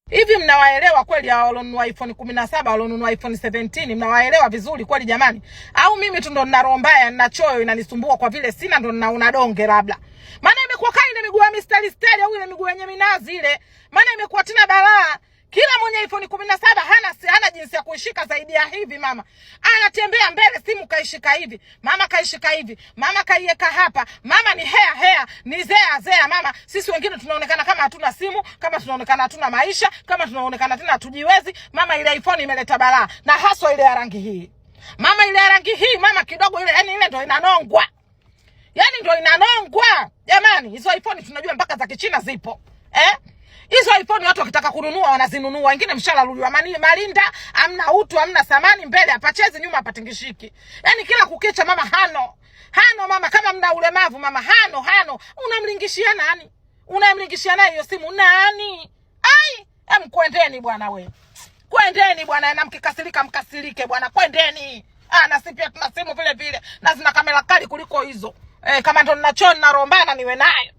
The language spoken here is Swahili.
Hivi mnawaelewa kweli hao walionunua iPhone 17, walionunua iPhone 17, mnawaelewa vizuri kweli jamani? Au mimi tu ndo nina roho mbaya, nina choyo inanisumbua kwa vile sina ndo ninaona donge labda. Maana imekuwa kai ile miguu ya mistari stari au ile miguu yenye minazi ile. Maana imekuwa tena balaa. Kila mwenye iPhone 17 hana jinsi ya kuishika zaidi ya hivi mama. Anatembea mbele simu kaishika hivi. Mama kaishika hivi. Mama kaiweka hapa. Mama ni hair, ni zea mama. Sisi wengine tunaonekana kama hatuna simu, kama tunaonekana hatuna maisha, kama tunaonekana tena hatujiwezi. Mama ile iPhone imeleta balaa. Na haswa ile ya rangi hii. Mama ile ya rangi hii, mama kidogo ile, yani ile ndo inanongwa. Yani ndo inanongwa. Jamani, hizo iPhone tunajua mpaka za Kichina zipo. Hizo iPhone watu wakitaka kununua wanazinunua. Wengine mshalaluliwa malinda, amna utu, amna samani, mbele hapachezi, nyuma hapatingishiki. Yaani kila kukicha mama hano mama, kama mna ulemavu mama hano. Unamlingishia nani? Unamlingishia naye hiyo simu nani? Kwendeni bwana we. Kwendeni bwana, na mkikasirika mkasirike bwana, kwendeni. Na sisi pia tuna simu vile vile na zina kamera kali kuliko hizo. Kama ndo ninachona na rombana niwe nayo.